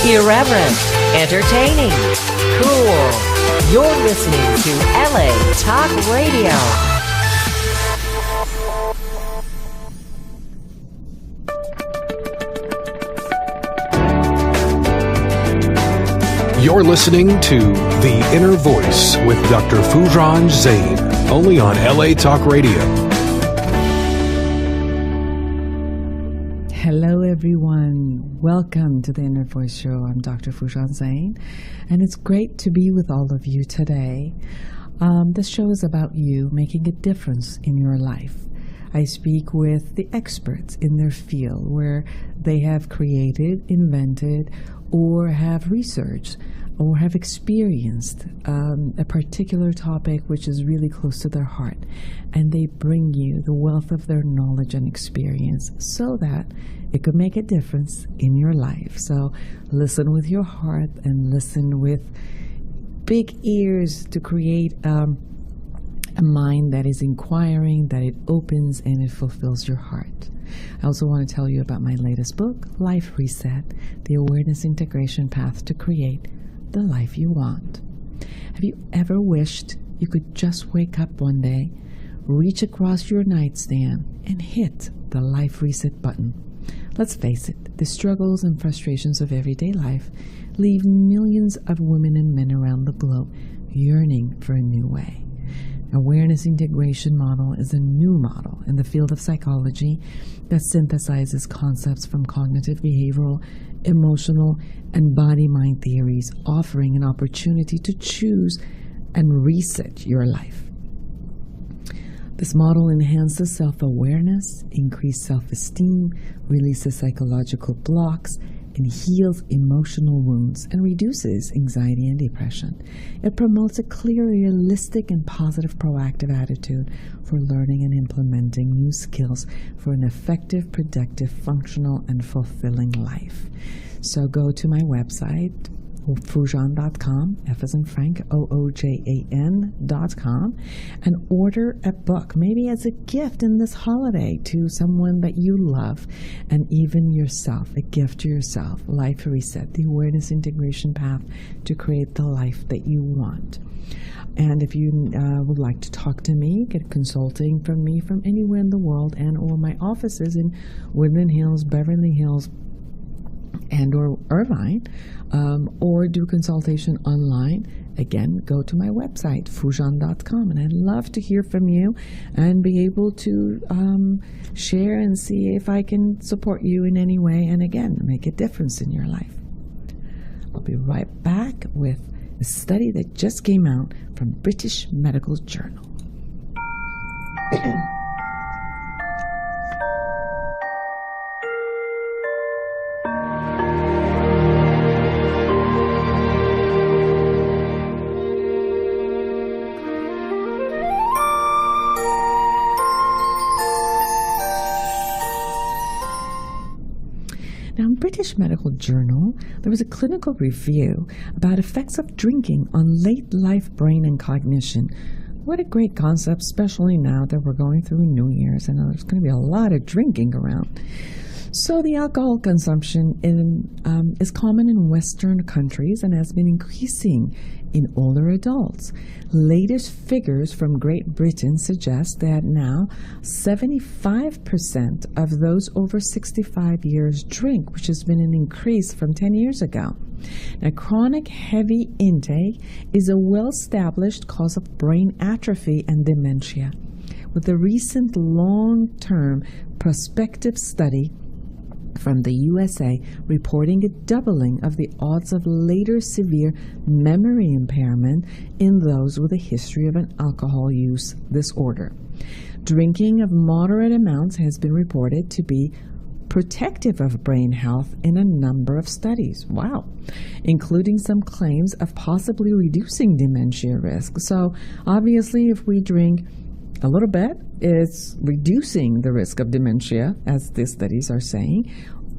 Irreverent, entertaining, cool. You're listening to LA Talk Radio. You're listening to The Inner Voice with Dr. Foojan Ze, only on LA Talk Radio. Hello, everyone. Welcome to the Inner Voice Show. I'm Dr. Foojan Ze, and it's great to be with all of you today. This show is about you making a difference in your life. I speak with the experts in their field where they have created, invented, or have researched or have experienced a particular topic which is really close to their heart. And they bring you the wealth of their knowledge and experience so that it could make a difference in your life. So listen with your heart and listen with big ears to create a mind that is inquiring, that it opens and it fulfills your heart. I also want to tell you about my latest book, Life Reset, the Awareness Integration Path to Create the Life You Want. Have you ever wished you could just wake up one day, reach across your nightstand, and hit the Life Reset button? Let's face it, the struggles and frustrations of everyday life leave millions of women and men around the globe yearning for a new way. Awareness Integration Model is a new model in the field of psychology that synthesizes concepts from cognitive, behavioral, emotional, and body-mind theories, offering an opportunity to choose and reset your life. This model enhances self-awareness, increases self-esteem, releases psychological blocks, and heals emotional wounds and reduces anxiety and depression. It promotes a clear, realistic, and positive proactive attitude for learning and implementing new skills for an effective, productive, functional, and fulfilling life. So go to my website, Foojan.com, F as in Frank, OOJAN.com, and order a book, maybe as a gift in this holiday to someone that you love, and even yourself, a gift to yourself. Life Reset, the Awareness Integration Path to Create the Life that you want. And if you would like to talk to me, get consulting from me from anywhere in the world, and or my offices in Woodland Hills, Beverly Hills, and or Irvine, or do consultation online, again, go to my website, Foojan.com, and I'd love to hear from you and be able to share and see if I can support you in any way, and again, make a difference in your life. I'll be right back with a study that just came out from British Medical Journal. Now, in British Medical Journal, there was a clinical review about effects of drinking on late life brain and cognition. What a great concept, especially now that we're going through New Year's and there's going to be a lot of drinking around. So the alcohol consumption is common in Western countries and has been increasing in older adults. Latest figures from Great Britain suggest that now 75% of those over 65 years drink, which has been an increase from 10 years ago. Now, chronic heavy intake is a well-established cause of brain atrophy and dementia, with a recent long-term prospective study from the USA reporting a doubling of the odds of later severe memory impairment in those with a history of an alcohol use disorder. Drinking of moderate amounts has been reported to be protective of brain health in a number of studies. Wow. Including some claims of possibly reducing dementia risk. So obviously, if we drink a little bit, it's reducing the risk of dementia, as the studies are saying.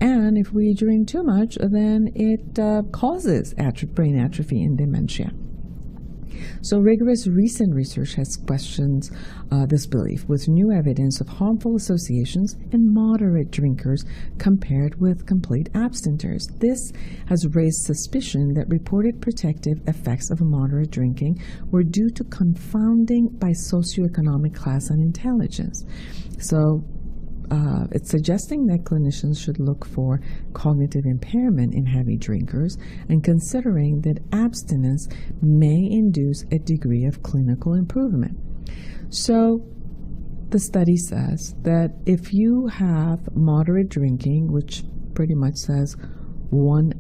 And if we drink too much, then it causes brain atrophy and dementia. So rigorous recent research has questioned this belief with new evidence of harmful associations in moderate drinkers compared with complete abstinenters. This has raised suspicion that reported protective effects of moderate drinking were due to confounding by socioeconomic class and intelligence. So it's suggesting that clinicians should look for cognitive impairment in heavy drinkers and considering that abstinence may induce a degree of clinical improvement. So the study says that if you have moderate drinking, which pretty much says one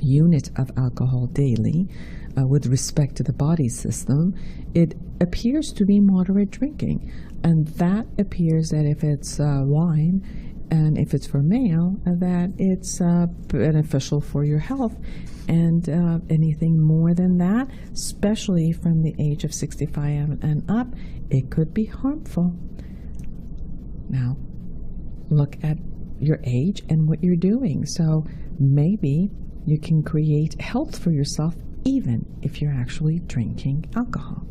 unit of alcohol daily, with respect to the body system, it appears to be moderate drinking. And that appears that if it's wine and if it's for male, that it's beneficial for your health. And anything more than that, especially from the age of 65 and up, it could be harmful. Now, look at your age and what you're doing. So maybe you can create health for yourself even if you're actually drinking alcohol.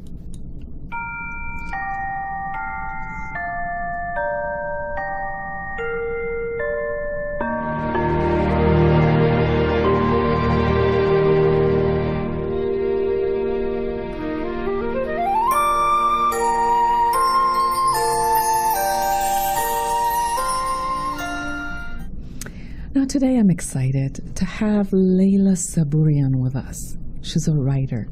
Now today I'm excited to have Layla Sabourian with us. She's a writer,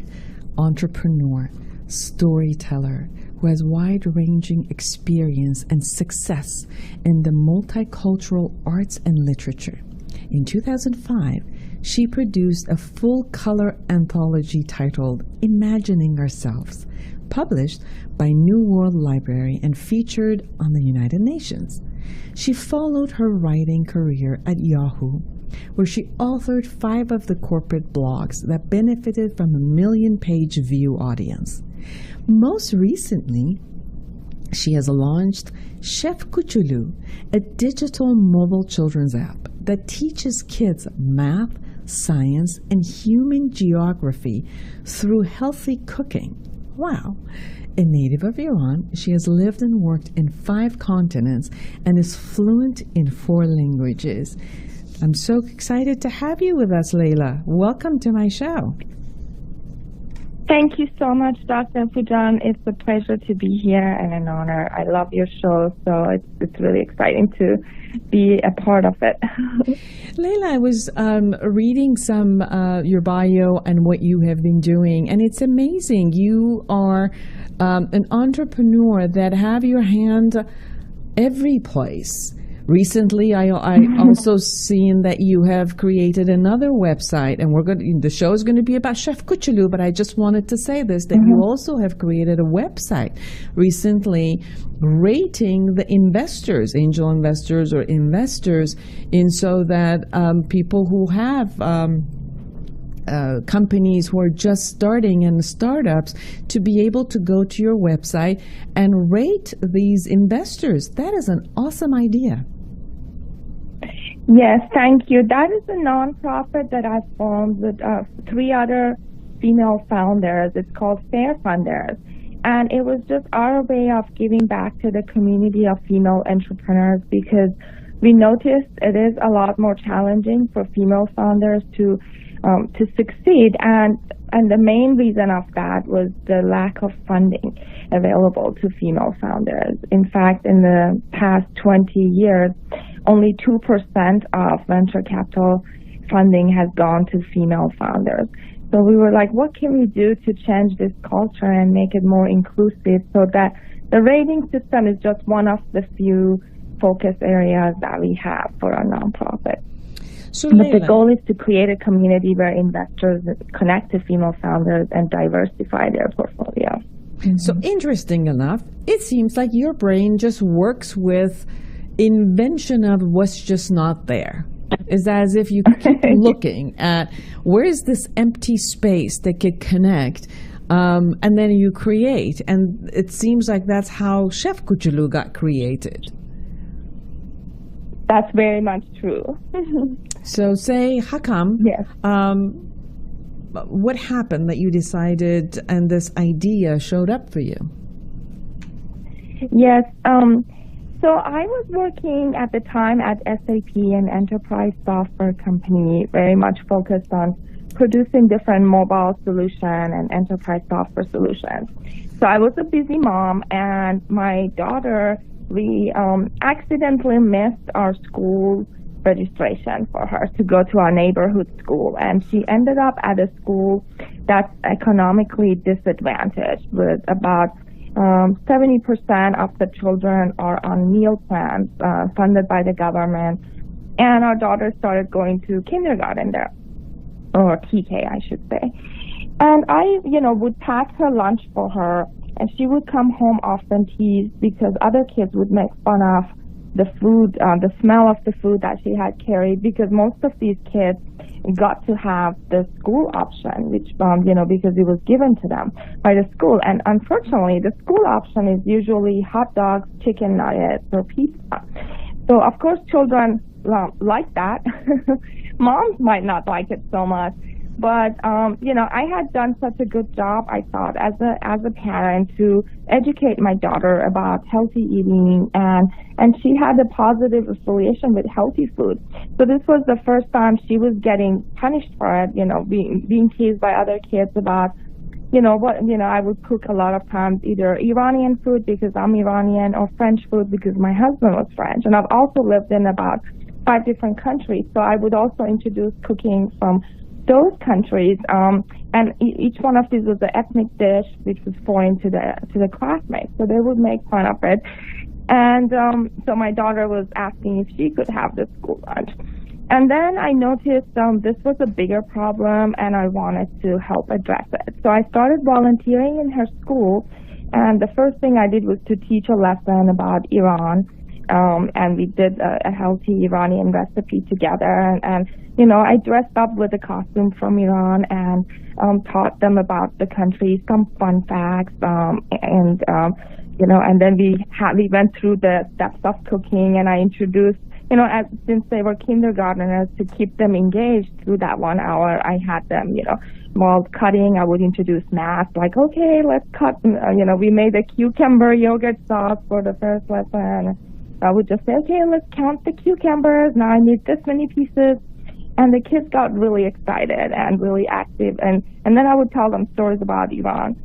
entrepreneur, storyteller who has wide-ranging experience and success in the multicultural arts and literature. In 2005, she produced a full-color anthology titled Imagining Ourselves, published by New World Library and featured on the United Nations. She followed her writing career at Yahoo, where she authored 5 of the corporate blogs that benefited from a 1 million-page view audience. Most recently, she has launched Chef Koochooloo, a digital mobile children's app that teaches kids math, science, and human geography through healthy cooking. Wow! A native of Iran, she has lived and worked in 5 continents and is fluent in 4 languages. I'm so excited to have you with us, Layla. Welcome to my show. Thank you so much, Dr. Foojan. It's a pleasure to be here and an honor. I love your show, so it's really exciting to be a part of it. Layla, I was reading some your bio and what you have been doing, and it's amazing. You are an entrepreneur that have your hand every place. Recently, I also seen that you have created another website, and the show is going to be about Chef Koochooloo, but I just wanted to say this, that you also have created a website recently rating the investors, angel investors or investors, in so that people who have companies who are just starting and startups to be able to go to your website and rate these investors. That is an awesome idea. Yes, thank you. That is a nonprofit that I formed with 3 other female founders. It's called Fair Funders. And it was just our way of giving back to the community of female entrepreneurs, because we noticed it is a lot more challenging for female founders to succeed. And the main reason of that was the lack of funding available to female founders. In fact, in the past 20 years, only 2% of venture capital funding has gone to female founders. So we were like, what can we do to change this culture and make it more inclusive, so that the rating system is just one of the few focus areas that we have for our nonprofit. So but the goal is to create a community where investors connect to female founders and diversify their portfolio. So interesting enough, it seems like your brain just works with invention of what's just not there. It's as if you keep looking at where is this empty space that could connect, and then you create. And it seems like that's how Chef Koochooloo got created. That's very much true. So say, how come? Yes. what happened that you decided and this idea showed up for you? Yes. So I was working at the time at SAP, an enterprise software company, very much focused on producing different mobile solution and enterprise software solutions. So I was a busy mom, and my daughter, we accidentally missed our school registration for her to go to our neighborhood school, and she ended up at a school that's economically disadvantaged, with about 70% of the children are on meal plans funded by the government, and our daughter started going to kindergarten there, or TK, I should say. And I, would pack her lunch for her, and she would come home often teased because other kids would make fun of the food, the smell of the food that she had carried, because most of these kids got to have the school option, which, because it was given to them by the school. And unfortunately, the school option is usually hot dogs, chicken nuggets, or pizza. So, of course, children like that. Moms might not like it so much. But, I had done such a good job, I thought, as a parent, to educate my daughter about healthy eating, and she had a positive affiliation with healthy food. So this was the first time she was getting punished for it, being teased by other kids about, I would cook a lot of times either Iranian food because I'm Iranian, or French food because my husband was French. And I've also lived in about 5 different countries, so I would also introduce cooking from those countries, and each one of these was an ethnic dish which was foreign to the classmates, so they would make fun of it. And so my daughter was asking if she could have the school lunch. And then I noticed this was a bigger problem, and I wanted to help address it. So I started volunteering in her school, and the first thing I did was to teach a lesson about Iran. And we did a healthy Iranian recipe together, and I dressed up with a costume from Iran and taught them about the country, some fun facts, and then we went through the steps of cooking, and I introduced, since they were kindergartners, to keep them engaged through that 1 hour, I had them, while cutting, I would introduce math, like, okay, let's cut, we made a cucumber yogurt sauce for the first lesson. I would just say, okay, let's count the cucumbers. Now I need this many pieces. And the kids got really excited and really active. And then I would tell them stories about Iran.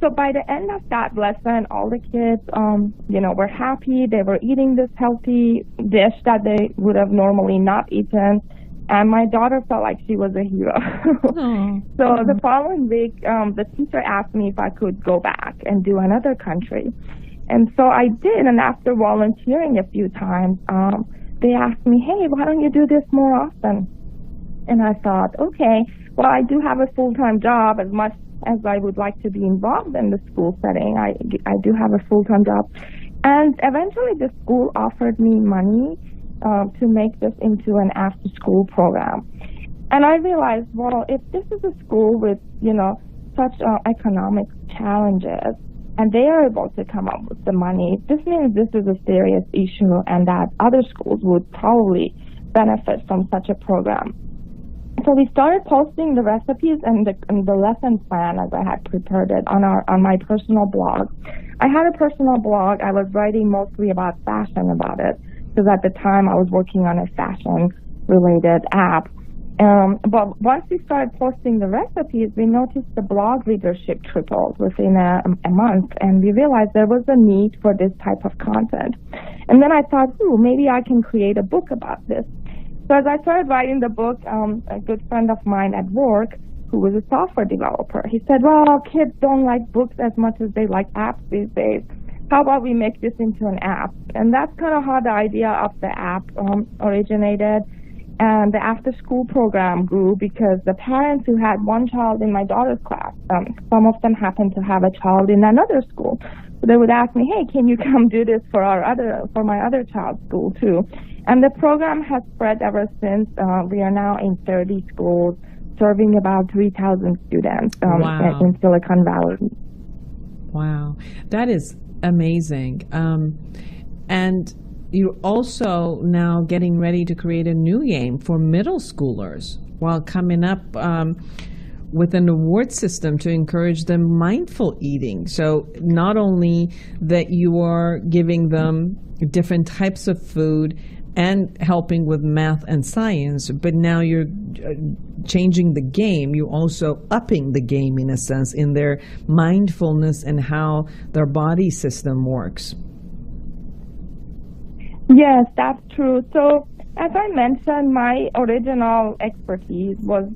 So by the end of that lesson, all the kids, were happy. They were eating this healthy dish that they would have normally not eaten. And my daughter felt like she was a hero. So the following week, the teacher asked me if I could go back and do another country. And so I did, and after volunteering a few times, they asked me, hey, why don't you do this more often? And I thought, okay, well, I do have a full-time job. As much as I would like to be involved in the school setting, I do have a full-time job. And eventually the school offered me money to make this into an after-school program. And I realized, well, if this is a school with, such economic challenges, and they are able to come up with the money, this means this is a serious issue, and that other schools would probably benefit from such a program. So we started posting the recipes and the lesson plan as I had prepared it on my personal blog. I had a personal blog. I was writing mostly about fashion about it, because at the time I was working on a fashion-related app. But once we started posting the recipes, we noticed the blog readership tripled within a month, and we realized there was a need for this type of content. And then I thought, maybe I can create a book about this. So as I started writing the book, a good friend of mine at work, who was a software developer, he said, well, kids don't like books as much as they like apps these days. How about we make this into an app? And that's kind of how the idea of the app originated. And the after-school program grew because the parents who had one child in my daughter's class, some of them happened to have a child in another school. So they would ask me, hey, can you come do this for my other child's school too? And the program has spread ever since. We are now in 30 schools, serving about 3,000 students in Silicon Valley. Wow, that is amazing. And you're also now getting ready to create a new game for middle schoolers while coming up with an award system to encourage them mindful eating. So not only that you are giving them different types of food and helping with math and science, but now you're changing the game. You're also upping the game, in a sense, in their mindfulness and how their body system works. Yes, that's true. So as I mentioned, my original expertise was,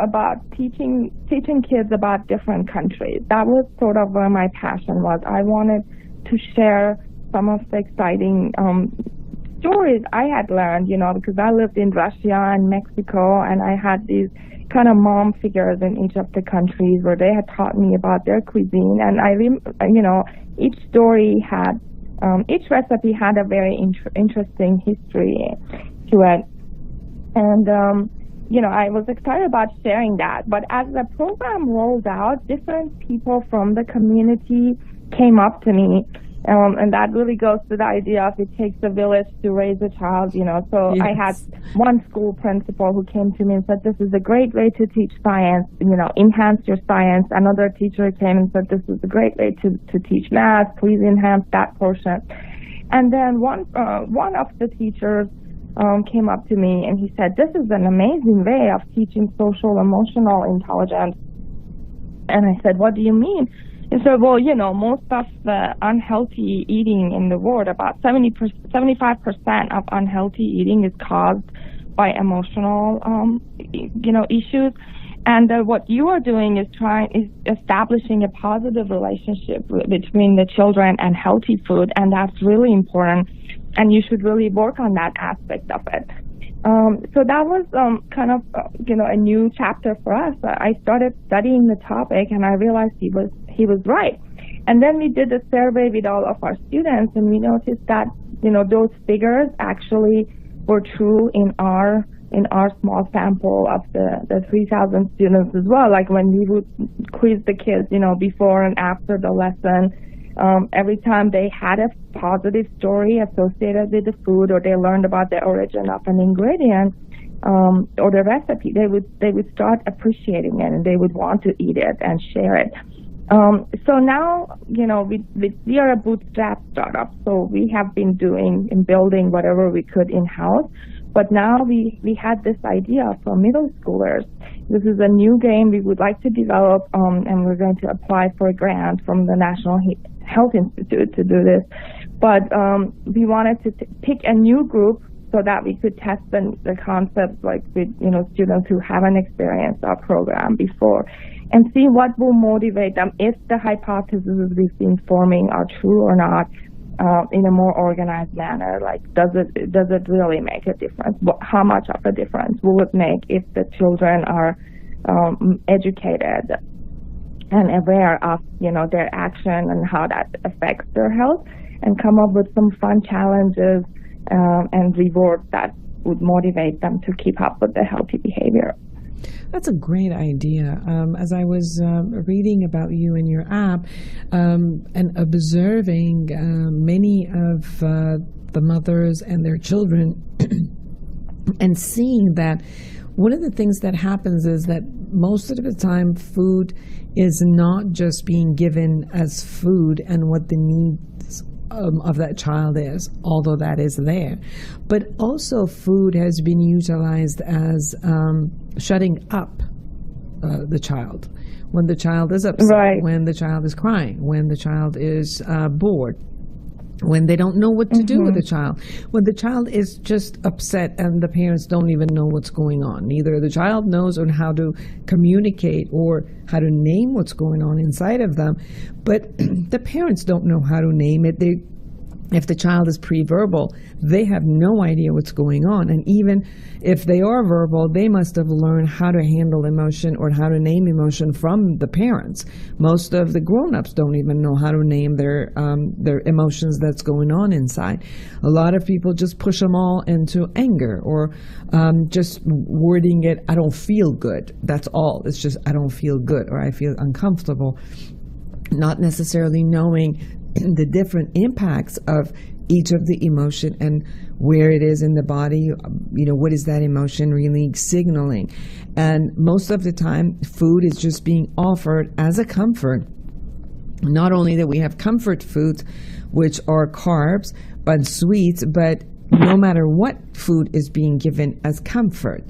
about teaching kids about different countries. That was sort of where my passion was. I wanted to share some of the exciting stories I had learned, because I lived in Russia and Mexico, and I had these kind of mom figures in each of the countries where they had taught me about their cuisine. And each story had, each recipe had a very interesting history to it. And, I was excited about sharing that. But as the program rolled out, different people from the community came up to me. And that really goes to the idea of it takes a village to raise a child, So Yes. I had one school principal who came to me and said, this is a great way to teach science, enhance your science. Another teacher came and said, this is a great way to teach math. Please enhance that portion. And then one of the teachers came up to me and he said, this is an amazing way of teaching social emotional intelligence. And I said, what do you mean? He said, well, most of the unhealthy eating in the world, about 75% of unhealthy eating is caused by emotional, issues. And what you are doing is establishing a positive relationship between the children and healthy food, and that's really important. And you should really work on that aspect of it. So that was kind of, a new chapter for us. I started studying the topic, and I realized he was right. And then we did a survey with all of our students, and we noticed that, those figures actually were true in our small sample of the 3,000 students as well. Like when we would quiz the kids, before and after the lesson, every time they had a positive story associated with the food, or they learned about the origin of an ingredient or the recipe, they would start appreciating it, and they would want to eat it and share it. So now, we are a bootstrap startup, so we have been doing and building whatever we could in-house. But now we had this idea for middle schoolers. This is a new game we would like to develop, and we're going to apply for a grant from the National Health Institute to do this. But we wanted to pick a new group so that we could test the concepts, like with students who haven't experienced our program before, and see what will motivate them if the hypotheses we've been forming are true or not. In a more organized manner, like does it really make a difference? How much of a difference will it make if the children are educated and aware of their action and how that affects their health, and come up with some fun challenges and rewards that would motivate them to keep up with the healthy behavior. That's a great idea. As I was reading about you and your app and observing many of the mothers and their children and seeing that one of the things that happens is that most of the time food is not just being given as food and what the needs of that child is, although that is there. But also food has been utilized as shutting up the child. When the child is upset, right. When the child is crying, when the child is bored, when they don't know what to do with the child, when the child is just upset and the parents don't even know what's going on. Neither the child knows on how to communicate or how to name what's going on inside of them, but the parents don't know how to name it. If the child is pre-verbal, they have no idea what's going on. And even if they are verbal, they must have learned how to handle emotion or how to name emotion from the parents. Most of the grown-ups don't even know how to name their emotions that's going on inside. A lot of people just push them all into anger or just wording it, I don't feel good. That's all. It's just, I don't feel good or I feel uncomfortable. Not necessarily knowing the different impacts of each of the emotion and where it is in the body, what is that emotion really signaling. And most of the time, food is just being offered as a comfort. Not only that we have comfort foods, which are carbs, but sweets, but no matter what food is being given as comfort,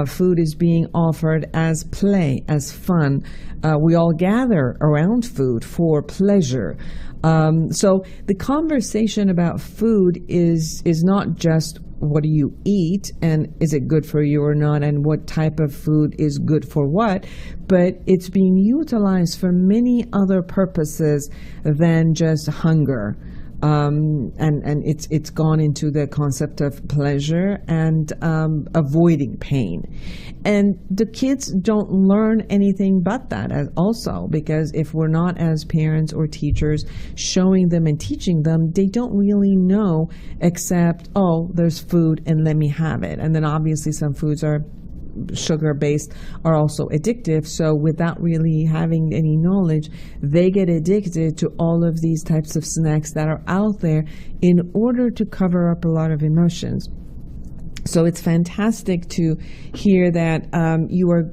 food is being offered as play, as fun. We all gather around food for pleasure. So the conversation about food is not just what do you eat and is it good for you or not, and what type of food is good for what, but it's being utilized for many other purposes than just hunger. And it's gone into the concept of pleasure and avoiding pain. And the kids don't learn anything but that also, because if we're not, as parents or teachers, showing them and teaching them, they don't really know except, oh, there's food and let me have it. And then obviously some foods are sugar-based, are also addictive. So without really having any knowledge, they get addicted to all of these types of snacks that are out there in order to cover up a lot of emotions. So it's fantastic to hear that you are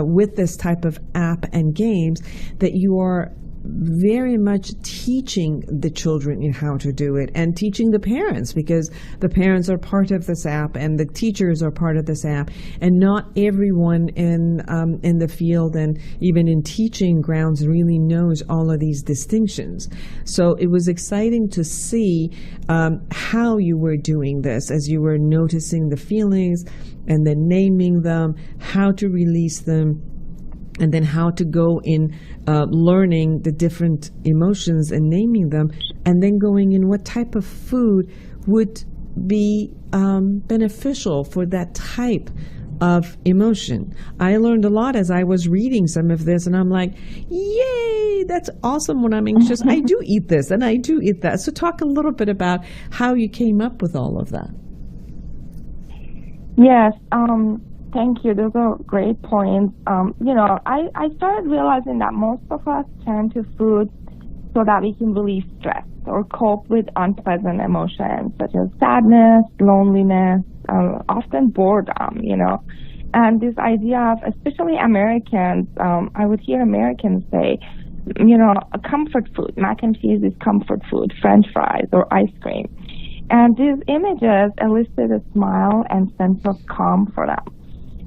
with this type of app and games, that you are very much teaching the children in how to do it, and teaching the parents, because the parents are part of this app and the teachers are part of this app, and not everyone in the field and even in teaching grounds really knows all of these distinctions. So it was exciting to see how you were doing this, as you were noticing the feelings and then naming them, how to release them, and then how to go in learning the different emotions and naming them, and then going in what type of food would be beneficial for that type of emotion. I learned a lot as I was reading some of this, and I'm like, yay, that's awesome. When I'm anxious, I do eat this and I do eat that. So talk a little bit about how you came up with all of that. Yes, thank you. Those are great points. I started realizing that most of us turn to food so that we can relieve stress or cope with unpleasant emotions such as sadness, loneliness, often boredom, And this idea of, especially Americans, I would hear Americans say, a comfort food, mac and cheese is comfort food, French fries or ice cream. And these images elicit a smile and sense of calm for them.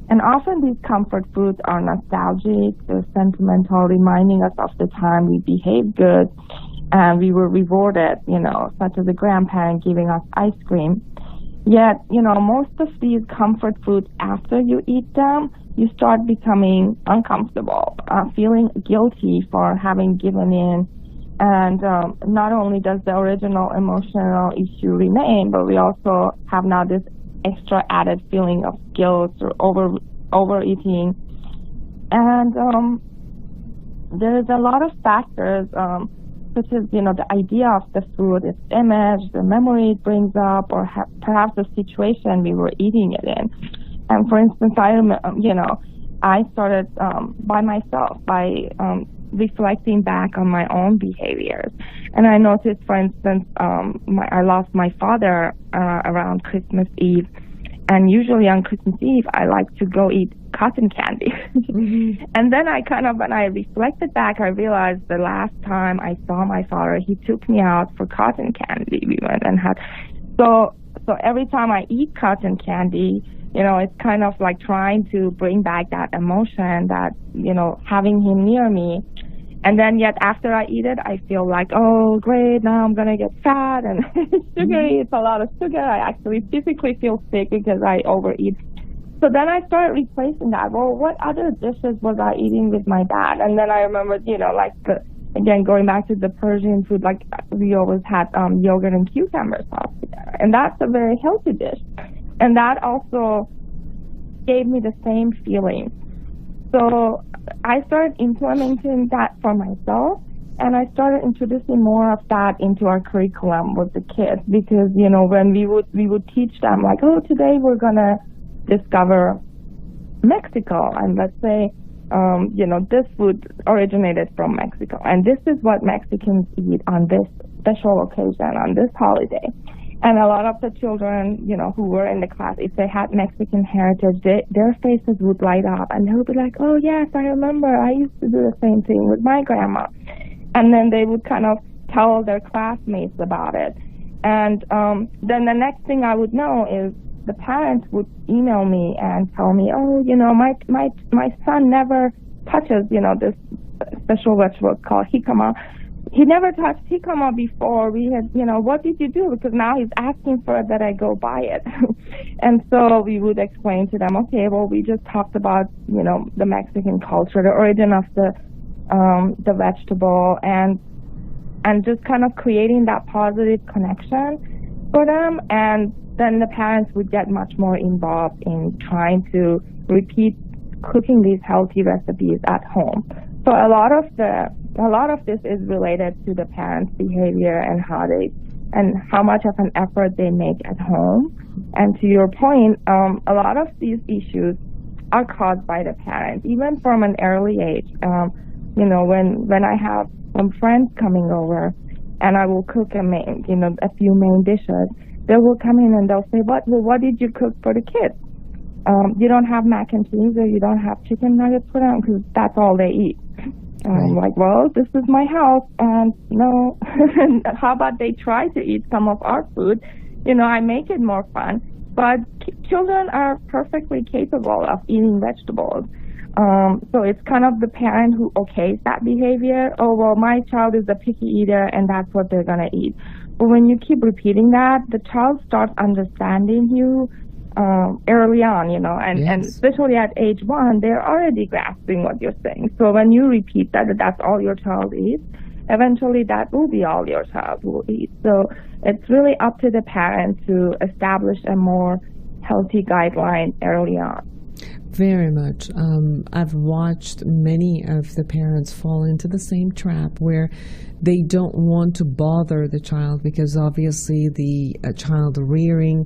And often these comfort foods are nostalgic, they're sentimental, reminding us of the time we behaved good and we were rewarded, such as a grandparent giving us ice cream. Yet, most of these comfort foods, after you eat them, you start becoming uncomfortable, feeling guilty for having given in. And not only does the original emotional issue remain, but we also have now this extra added feeling of guilt or overeating. And there is a lot of factors, such as, the idea of the food, its image, the memory it brings up, or perhaps the situation we were eating it in. And for instance, I started by myself, by reflecting back on my own behaviors. And I noticed, for instance, I lost my father around Christmas Eve. And usually on Christmas Eve, I like to go eat cotton candy. Mm-hmm. And then when I reflected back, I realized the last time I saw my father, he took me out for cotton candy. We went and had, so every time I eat cotton candy, it's kind of like trying to bring back that emotion that, having him near me. And then yet after I eat it, I feel like, oh, great, now I'm going to get fat and sugary. It's a lot of sugar. I actually physically feel sick because I overeat. So then I started replacing that. Well, what other dishes was I eating with my dad? And then I remembered, again, going back to the Persian food, like we always had yogurt and cucumber sauce together. And that's a very healthy dish. And that also gave me the same feeling. So I started implementing that for myself, and I started introducing more of that into our curriculum with the kids, because, when we would teach them, like, oh, today we're going to discover Mexico, and let's say this food originated from Mexico, and this is what Mexicans eat on this special occasion, on this holiday. And a lot of the children, who were in the class, if they had Mexican heritage, their faces would light up, and they would be like, oh, yes, I remember. I used to do the same thing with my grandma. And then they would kind of tell their classmates about it. And then the next thing I would know is the parents would email me and tell me, oh, my son never touches, this special vegetable called jicama. He never touched jicama before. We had, what did you do? Because now he's asking for it that I go buy it. And so we would explain to them, okay, well, we just talked about, the Mexican culture, the origin of the vegetable, and just kind of creating that positive connection for them. And then the parents would get much more involved in trying to repeat cooking these healthy recipes at home. So a lot of this is related to the parents' behavior and how much of an effort they make at home. And to your point, a lot of these issues are caused by the parents, even from an early age. When I have some friends coming over, and I will cook a few main dishes, they will come in and they'll say, what did you cook for the kids? You don't have mac and cheese, or you don't have chicken nuggets for them, because that's all they eat. I'm like, well, this is my house, and no. How about they try to eat some of our food? I make it more fun. But children are perfectly capable of eating vegetables. So it's kind of the parent who okays that behavior. Oh, well, my child is a picky eater, and that's what they're going to eat. But when you keep repeating that, the child starts understanding you early on, and especially at age 1, they're already grasping what you're saying. So when you repeat that's all your child eats, eventually that will be all your child will eat. So it's really up to the parent to establish a more healthy guideline early on. Very much. I've watched many of the parents fall into the same trap where they don't want to bother the child, because obviously the child rearing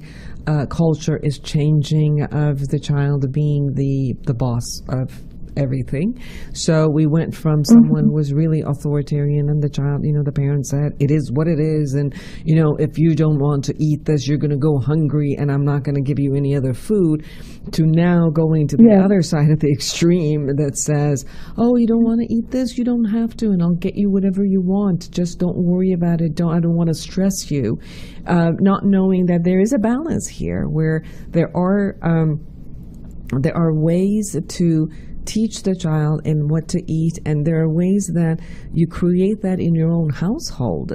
culture is changing, of the child being the boss of everything. So we went from someone was really authoritarian, and the child, the parent said, it is what it is, and if you don't want to eat this, you're going to go hungry, and I'm not going to give you any other food, to now going to the other side of the extreme that says, oh, you don't want to eat this, you don't have to, and I'll get you whatever you want, just don't worry about it, I don't want to stress you, not knowing that there is a balance here where there are ways to teach the child in what to eat, and there are ways that you create that in your own household,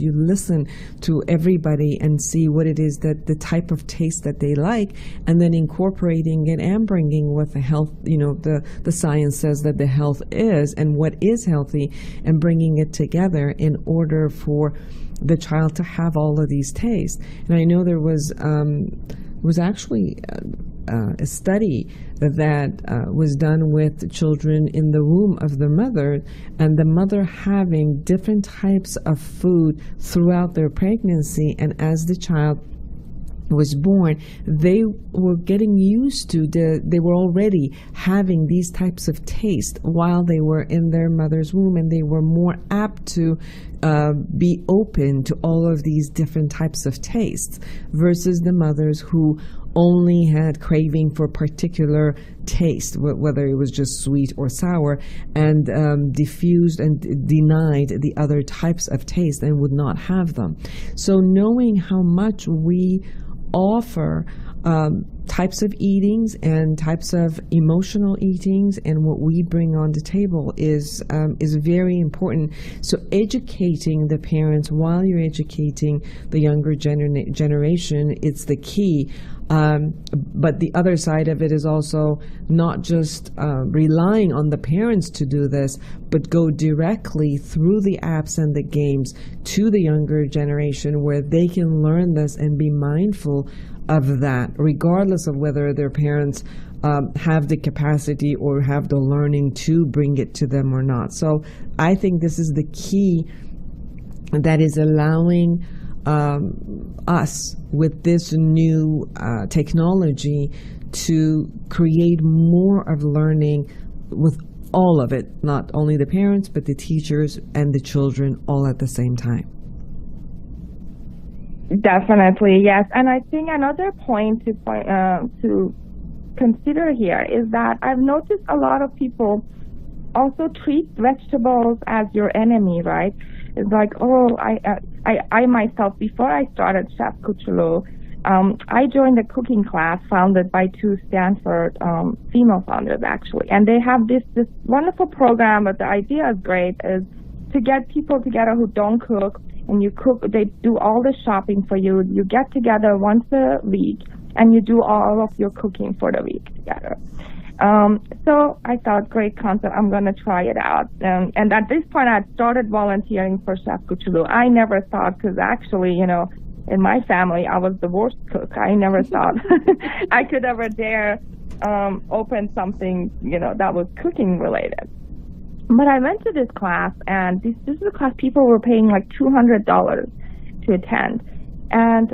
you listen to everybody and see what it is, that the type of taste that they like, and then incorporating it and bringing what the health, the science says that the health is and what is healthy, and bringing it together in order for the child to have all of these tastes. And I know there was actually a study that was done with children in the womb of the mother, and the mother having different types of food throughout their pregnancy, and as the child was born, they were getting used to they were already having these types of taste while they were in their mother's womb, and they were more apt to be open to all of these different types of tastes, versus the mothers who only had craving for particular taste, whether it was just sweet or sour, and diffused and denied the other types of taste and would not have them. So knowing how much we offer types of eatings and types of emotional eatings, and what we bring on the table is very important. So educating the parents while you're educating the younger generation, it's the key. But the other side of it is also not just relying on the parents to do this, but go directly through the apps and the games to the younger generation, where they can learn this and be mindful of that, regardless of whether their parents have the capacity or have the learning to bring it to them or not. So I think this is the key, that is allowing us with this new technology to create more of learning with all of it, not only the parents, but the teachers and the children all at the same time. Definitely, yes. And I think another point to consider here is that I've noticed a lot of people also treat vegetables as your enemy, right? It's like, oh, I myself, before I started Chef Koochooloo, I joined a cooking class founded by two Stanford female founders, actually. And they have this wonderful program, but the idea is great, is to get people together who don't cook, and you cook, they do all the shopping for you. You get together once a week, and you do all of your cooking for the week together. So I thought, great concept, I'm going to try it out. And at this point, I had started volunteering for Chef Koochooloo. I never thought, because actually, you know, in my family, I was the worst cook. I never thought I could ever dare open something, you know, that was cooking related. But I went to this class, and this is a class people were paying like $200 to attend. And,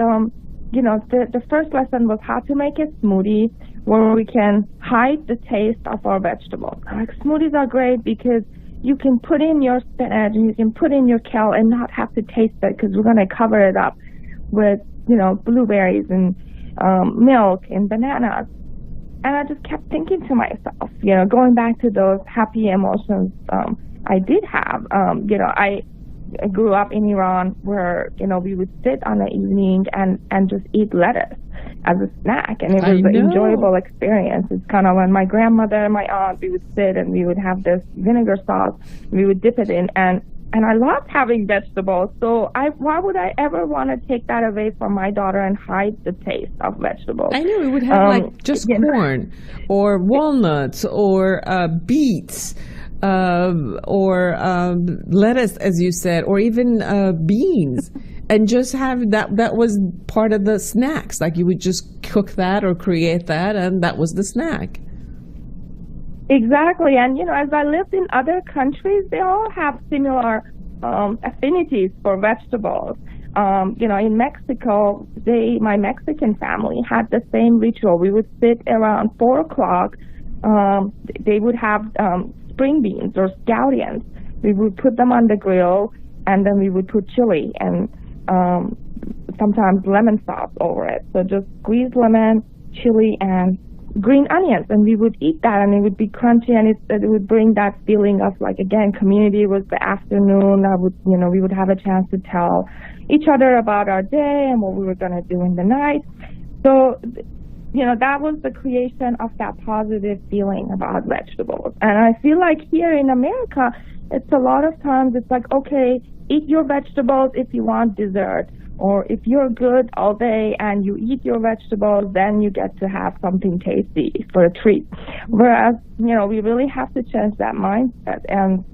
you know, the first lesson was how to make a smoothie where we can hide the taste of our vegetables. Like, smoothies are great because you can put in your spinach and you can put in your kale and not have to taste it, because we're going to cover it up with, you know, blueberries and milk and bananas. And I just kept thinking to myself, you know, going back to those happy emotions I did have. You know, I grew up in Iran where, you know, we would sit on the evening and just eat lettuce as a snack. And it was an enjoyable experience. It's kind of when my grandmother and my aunt, we would sit and we would have this vinegar sauce. We would dip it in. And I loved having vegetables, so why would I ever want to take that away from my daughter and hide the taste of vegetables? I know, we would have like just corn or walnuts or beets or lettuce, as you said, or even beans, and just have that was part of the snacks. Like, you would just cook that or create that, and that was the snack. Exactly, and you know, as I lived in other countries, they all have similar affinities for vegetables. You know, in Mexico, my Mexican family had the same ritual. We would sit around 4 o'clock. They would have spring beans or scallions. We would put them on the grill, and then we would put chili and sometimes lemon sauce over it. So just squeeze lemon, chili, and green onions, and we would eat that, and it would be crunchy, and it would bring that feeling of, like, again, community. Was the afternoon. We would have a chance to tell each other about our day and what we were going to do in the night. So, you know, that was the creation of that positive feeling about vegetables. And I feel like here in America, it's a lot of times it's like, okay, eat your vegetables if you want dessert. Or if you're good all day and you eat your vegetables, then you get to have something tasty for a treat. Whereas, you know, we really have to change that mindset and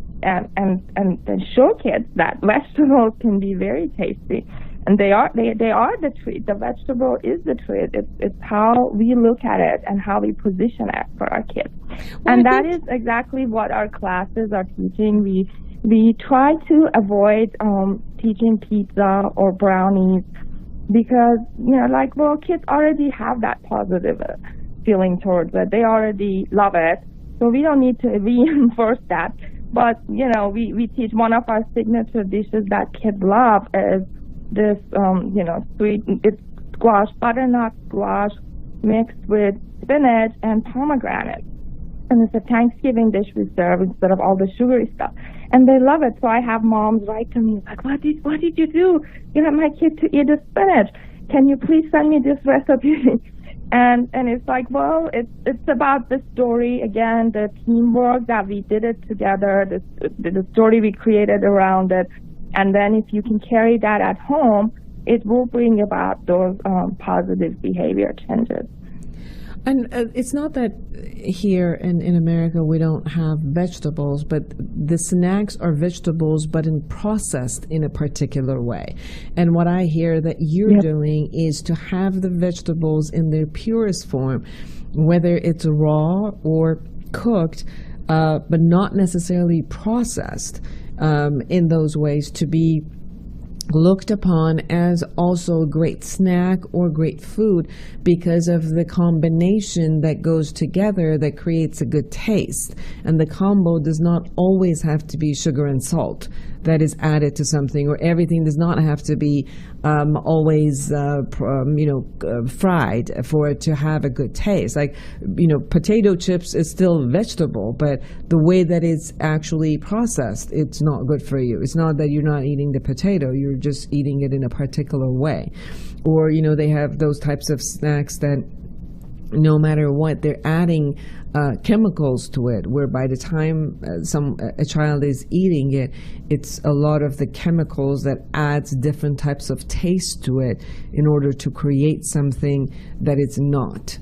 show kids that vegetables can be very tasty, and they are the treat. The vegetable is the treat. It's how we look at it and how we position it for our kids. And that is exactly what our classes are teaching. We try to avoid teaching pizza or brownies because, you know, like, well, kids already have that positive feeling towards it. They already love it. So we don't need to reinforce that. But, you know, we teach one of our signature dishes that kids love is this, you know, sweet, it's squash, butternut squash mixed with spinach and pomegranate. And it's a Thanksgiving dish we serve instead of all the sugary stuff. And they love it. So I have moms write to me, like, what did you do? You know, my kid to eat the spinach. Can you please send me this recipe? And it's like, well, it's about the story, again, the teamwork that we did it together, the story we created around it. And then if you can carry that at home, it will bring about those positive behavior changes. And it's not that here in America we don't have vegetables, but the snacks are vegetables, but processed in a particular way. And what I hear that you're doing is to have the vegetables in their purest form, whether it's raw or cooked, but not necessarily processed in those ways to be looked upon as also a great snack or great food because of the combination that goes together that creates a good taste. And the combo does not always have to be sugar and salt that is added to something, or everything does not have to be always fried for it to have a good taste. Like, potato chips is still vegetable, but the way that it's actually processed, it's not good for you. It's not that you're not eating the potato, you're just eating it in a particular way. Or, they have those types of snacks that no matter what, they're adding chemicals to it, where by the time a child is eating it, it's a lot of the chemicals that adds different types of taste to it in order to create something that it's not.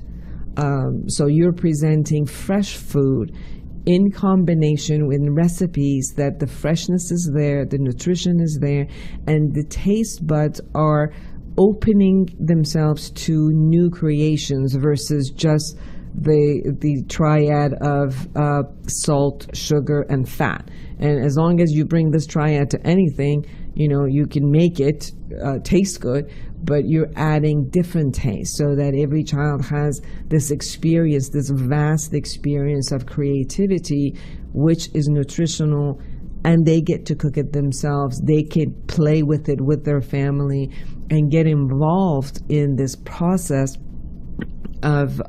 So you're presenting fresh food in combination with recipes that the freshness is there, the nutrition is there, and the taste buds are opening themselves to new creations versus just the triad of salt, sugar, and fat. And as long as you bring this triad to anything, you can make it taste good, but you're adding different tastes so that every child has this experience, this vast experience of creativity, which is nutritional, and they get to cook it themselves. They can play with it with their family and get involved in this process of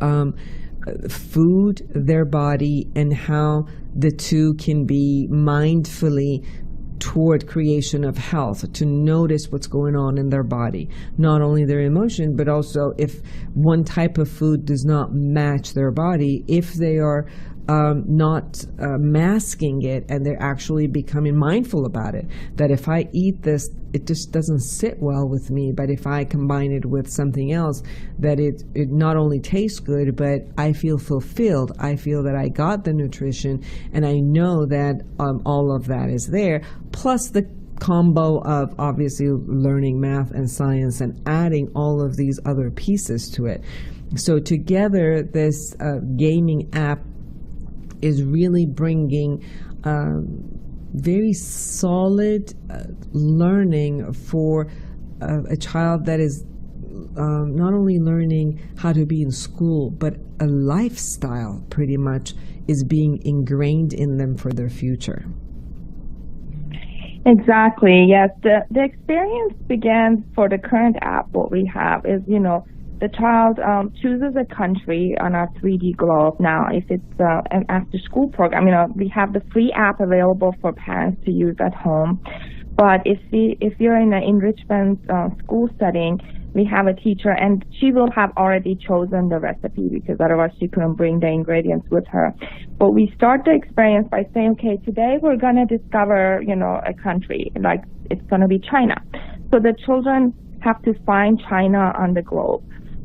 food, their body, and how the two can be mindfully toward creation of health, to notice what's going on in their body, not only their emotion, but also if one type of food does not match their body, if they are not masking it and they're actually becoming mindful about it, that if I eat this, it just doesn't sit well with me, but if I combine it with something else, that it not only tastes good, but I feel fulfilled. I feel that I got the nutrition, and I know that all of that is there, plus the combo of obviously learning math and science and adding all of these other pieces to it. So together, this gaming app is really bringing very solid learning for a child that is not only learning how to be in school, but a lifestyle pretty much is being ingrained in them for their future. Exactly, yes. The experience begins for the current app. What we have is, the child chooses a country on our 3D globe. Now, if it's an after-school program, we have the free app available for parents to use at home. But if you're in an enrichment school setting, we have a teacher, and she will have already chosen the recipe because otherwise she couldn't bring the ingredients with her. But we start the experience by saying, okay, today we're going to discover, a country, like it's going to be China. So the children have to find China on the globe.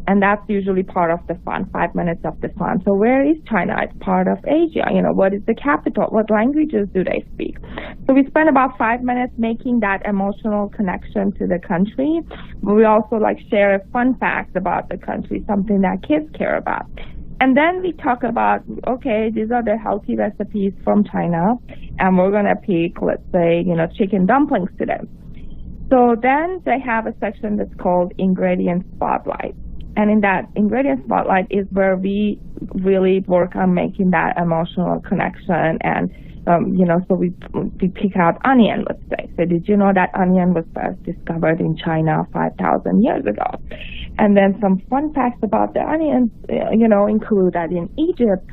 And that's usually part of the fun, 5 minutes of the fun. So where is China? It's part of Asia. What is the capital? What languages do they speak? So we spend about 5 minutes making that emotional connection to the country. But we also share a fun fact about the country, something that kids care about. And then we talk about, okay, these are the healthy recipes from China, and we're going to pick, let's say, chicken dumplings today. So then they have a section that's called Ingredient Spotlight. And in that ingredient spotlight is where we really work on making that emotional connection. And, so we pick out onion, let's say. So did you know that onion was first discovered in China 5,000 years ago? And then some fun facts about the onions, include that in Egypt,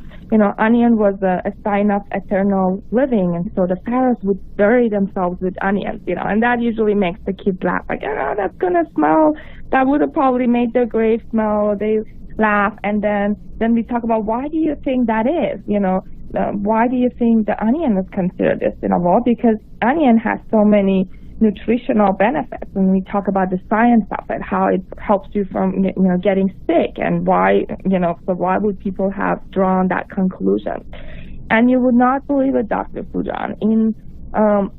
onion was a sign of eternal living. And so the pharaohs would bury themselves with onions, and that usually makes the kids laugh. That's going to smell. That would have probably made their grave smell. They laugh. And then we talk about, why do you think that is? Why do you think the onion is considered this? Well, because onion has so many nutritional benefits. And we talk about the science of it, how it helps you from, getting sick, and why, so why would people have drawn that conclusion? And you would not believe it, Dr. Foojan.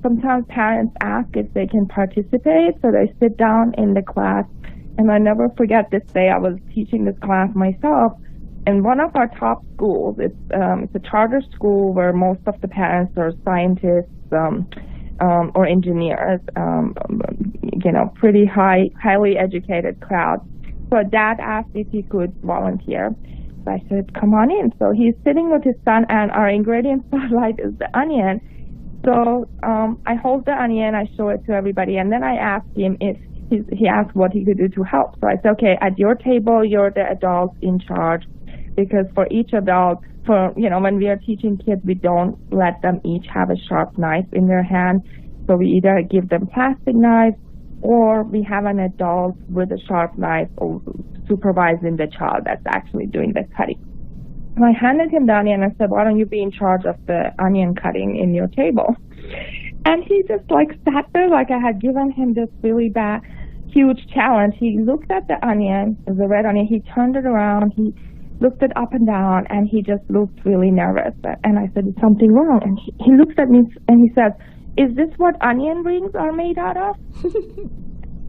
Sometimes parents ask if they can participate, so they sit down in the class. And I never forget this day, I was teaching this class myself, and one of our top schools, it's a charter school where most of the parents are scientists, or engineers, pretty highly educated crowd. So Dad asked if he could volunteer. So I said, come on in. So he's sitting with his son, and our ingredient spotlight is the onion. So I hold the onion, I show it to everybody, and then I asked him if he asked what he could do to help. So I said, okay, at your table, you're the adult in charge, because for each adult, when we are teaching kids, we don't let them each have a sharp knife in their hand. So we either give them plastic knives, or we have an adult with a sharp knife supervising the child that's actually doing the cutting. So I handed him the onion and I said, why don't you be in charge of the onion cutting in your table? And he just sat there like I had given him this really huge challenge. He looked at the onion, the red onion, he turned it around, he looked it up and down, and he just looked really nervous. And I said, is something wrong? And he looks at me and he says, is this what onion rings are made out of?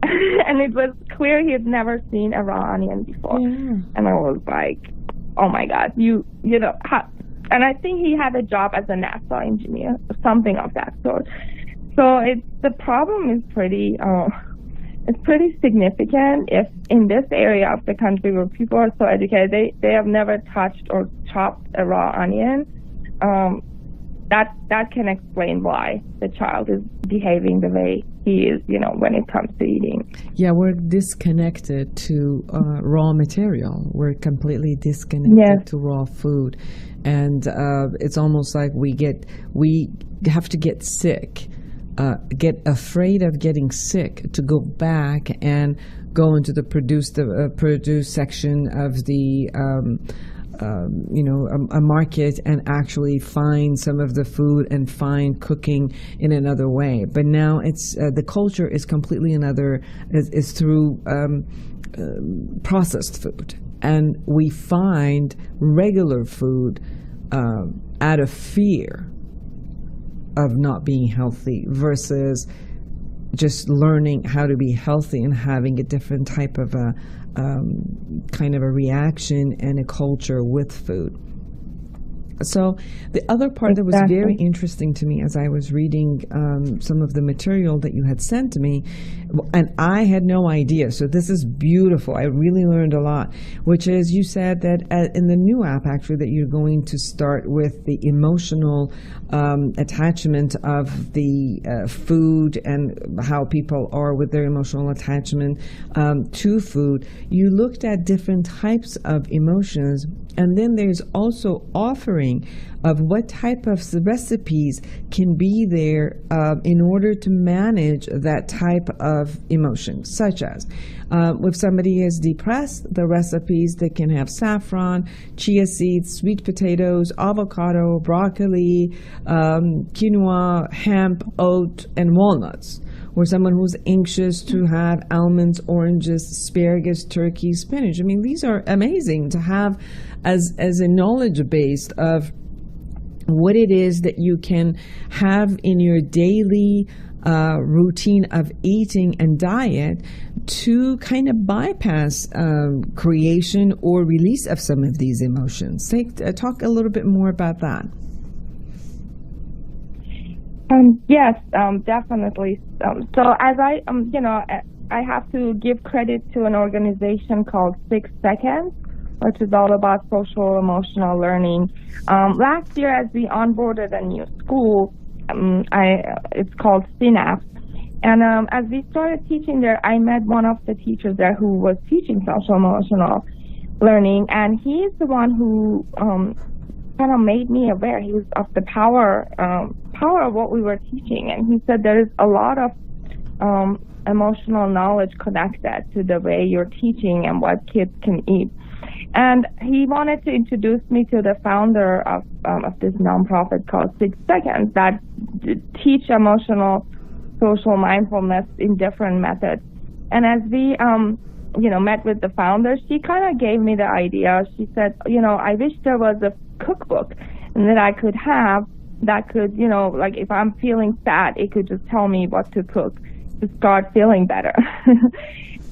And it was clear he had never seen a raw onion before. Yeah. And I was like, oh my God, and I think he had a job as a NASA engineer, something of that sort. So the problem is pretty significant. If in this area of the country where people are so educated, they have never touched or chopped a raw onion, that can explain why the child is behaving the way he is, when it comes to eating. Yeah, we're disconnected to raw material. We're completely disconnected to raw food. And it's almost like we have to get sick, get afraid of getting sick to go back and go into the produce section of the a market and actually find some of the food and find cooking in another way. But now it's the culture is completely is through processed food, and we find regular food out of fear of not being healthy versus just learning how to be healthy and having a different type of kind of a reaction and a culture with food. So the other part that was very interesting to me as I was reading some of the material that you had sent to me, and I had no idea, so this is beautiful. I really learned a lot, which is you said that in the new app, actually, that you're going to start with the emotional attachment of the food and how people are with their emotional attachment to food. You looked at different types of emotions, and then there's also offering of what type of recipes can be there in order to manage that type of emotion, such as if somebody is depressed, the recipes that can have saffron, chia seeds, sweet potatoes, avocado, broccoli, quinoa, hemp, oat, and walnuts. Or someone who's anxious to have almonds, oranges, asparagus, turkey, spinach. I mean, these are amazing to have as a knowledge base of what it is that you can have in your daily routine of eating and diet to kind of bypass creation or release of some of these emotions. Talk a little bit more about that. Yes, definitely. So as I have to give credit to an organization called 6 Seconds, which is all about social emotional learning. Last year, as we onboarded a new school, it's called Synapse. And as we started teaching there, I met one of the teachers there who was teaching social emotional learning, and he's the one who kind of made me aware of the power of what we were teaching. And he said there is a lot of emotional knowledge connected to the way you're teaching and what kids can eat. And he wanted to introduce me to the founder of this nonprofit called 6 Seconds that teach emotional social mindfulness in different methods. And as we met with the founder, she kind of gave me the idea. She said, I wish there was a cookbook and that I could have that could, like if I'm feeling sad, it could just tell me what to cook to start feeling better.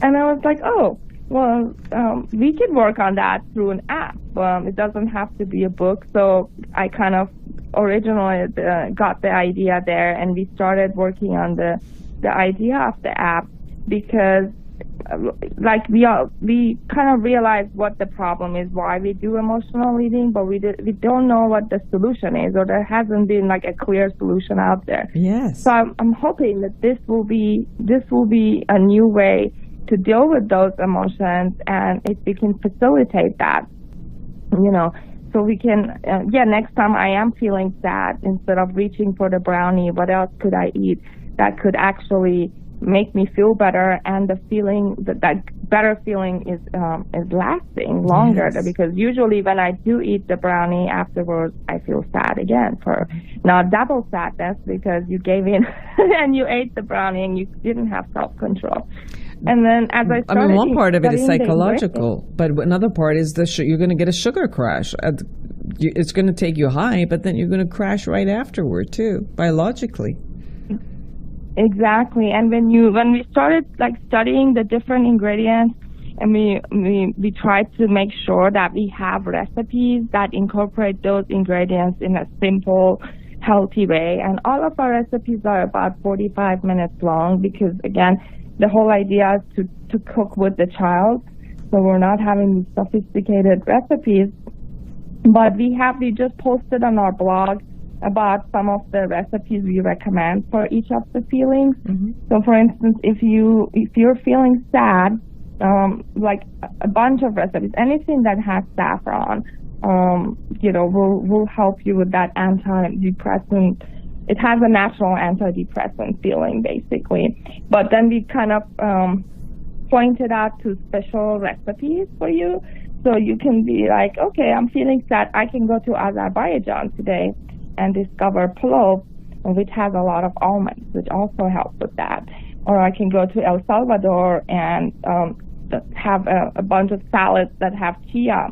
And I was like, oh, well, we could work on that through an app. It doesn't have to be a book. So I kind of originally got the idea there, and we started working on the idea of the app because like we kind of realized what the problem is, why we do emotional eating, but we don't know what the solution is, or there hasn't been like a clear solution out there. Yes. So I'm hoping that this will be a new way to deal with those emotions, and if we can facilitate that, so we can, next time I am feeling sad, instead of reaching for the brownie, what else could I eat that could actually make me feel better, and the feeling that better feeling is lasting longer. Yes. Because usually when I do eat the brownie afterwards, I feel sad again, for not double sadness because you gave in and you ate the brownie and you didn't have self-control. And then as I started, one part of it is psychological, but another part is you're going to get a sugar crash. It's going to take you high, but then you're going to crash right afterward too, biologically. Exactly. And when we started like studying the different ingredients, and we tried to make sure that we have recipes that incorporate those ingredients in a simple, healthy way. And all of our recipes are about 45 minutes long because, again, the whole idea is to cook with the child. So we're not having these sophisticated recipes. But we just posted on our blog about some of the recipes we recommend for each of the feelings. Mm-hmm. So for instance, if you're feeling sad, like a bunch of recipes, anything that has saffron, will help you with that antidepressant. It has a natural antidepressant feeling, basically. But then we kind of pointed out two special recipes for you. So you can be like, okay, I'm feeling sad. I can go to Azerbaijan today and discover pulov, which has a lot of almonds, which also helps with that. Or I can go to El Salvador and have a bunch of salads that have chia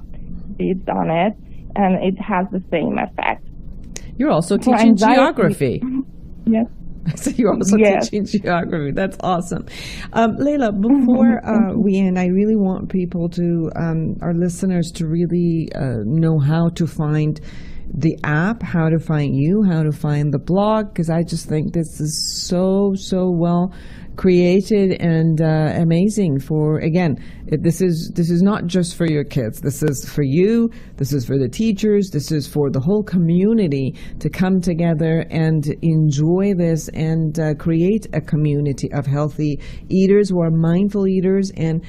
seeds on it, and it has the same effect. You're also teaching geography. Yes. So you're also teaching geography. That's awesome. Layla, before we end, I really want people to, our listeners, to really know how to find the app, how to find you, how to find the blog, because I just think this is so well created and amazing. For again, this is not just for your kids. This is for you. This is for the teachers. This is for the whole community to come together and enjoy this and create a community of healthy eaters who are mindful eaters and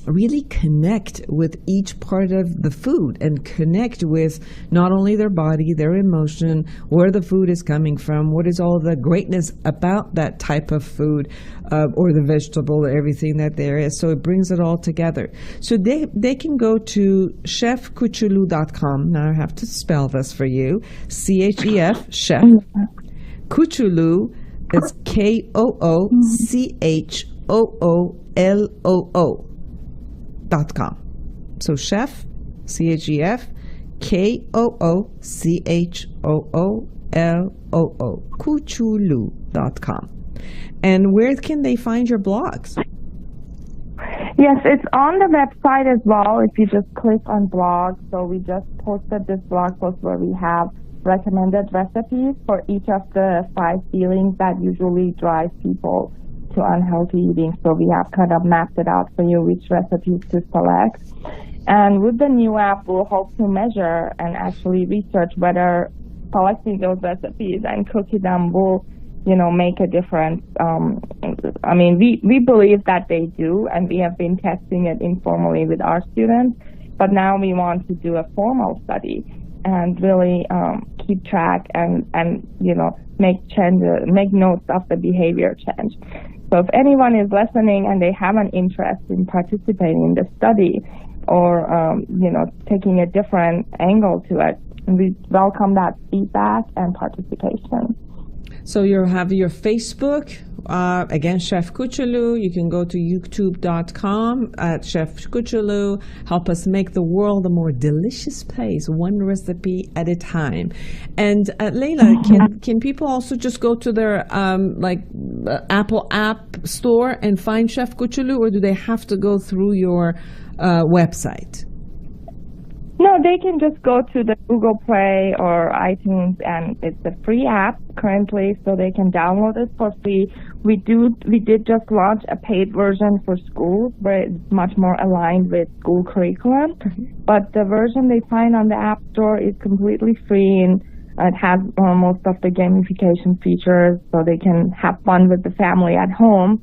really connect with each part of the food and connect with not only their body, their emotion, where the food is coming from, what is all the greatness about that type of food or the vegetable or everything that there is. So it brings it all together. So they can go to chefkoochooloo.com. Now I have to spell this for you. CHEF, Chef. Koochooloo is KOOCHOOLOO. .com. So Chef, CHEF, KOOCHOOLOO, Koochooloo.com. And where can they find your blogs? Yes, it's on the website as well if you just click on blog. So we just posted this blog post where we have recommended recipes for each of the 5 feelings that usually drive people to unhealthy eating. So we have kind of mapped it out for you which recipes to select. And with the new app, we'll hope to measure and actually research whether selecting those recipes and cooking them will, make a difference. We believe that they do, and we have been testing it informally with our students. But now we want to do a formal study and really keep track and make changes, make notes of the behavior change. So if anyone is listening and they have an interest in participating in the study or, taking a different angle to it, we welcome that feedback and participation. So you have your Facebook, again, Chef Koochooloo. You can go to youtube.com at Chef Koochooloo. Help us make the world a more delicious place, one recipe at a time. And Layla, can people also just go to their Apple app store and find Chef Koochooloo, or do they have to go through your website? No, they can just go to the Google Play or iTunes, and it's a free app currently, so they can download it for free. We did just launch a paid version for schools where it's much more aligned with school curriculum. But the version they find on the App Store is completely free, and it has most of the gamification features, so they can have fun with the family at home.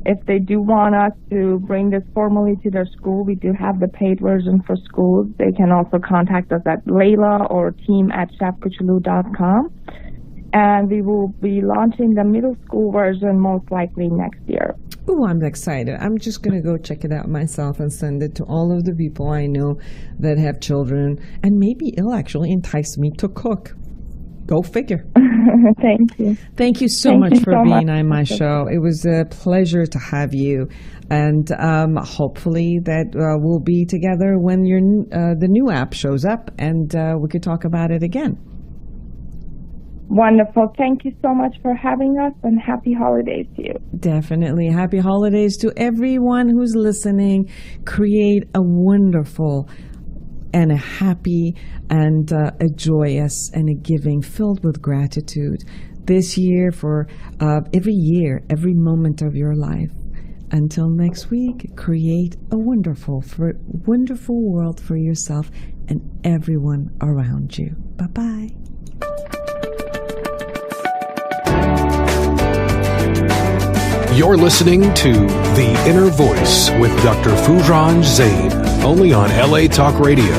If they do want us to bring this formally to their school, we do have the paid version for schools. They can also contact us at Layla or team@chefkoochooloo.com. And we will be launching the middle school version most likely next year. Oh, I'm excited. I'm just going to go check it out myself and send it to all of the people I know that have children. And maybe it'll actually entice me to cook. Go figure. Thank you. Thank you so much for being on my show. It was a pleasure to have you. And hopefully that we'll be together when the new app shows up, and we could talk about it again. Wonderful. Thank you so much for having us, and happy holidays to you. Definitely. Happy holidays to everyone who's listening. Create a wonderful and a happy and a joyous and a giving filled with gratitude this year for every moment of your life. Until next week, create a wonderful world for yourself and everyone around you. Bye-bye. You're listening to The Inner Voice with Dr. Foojan Ze, only on LA Talk Radio.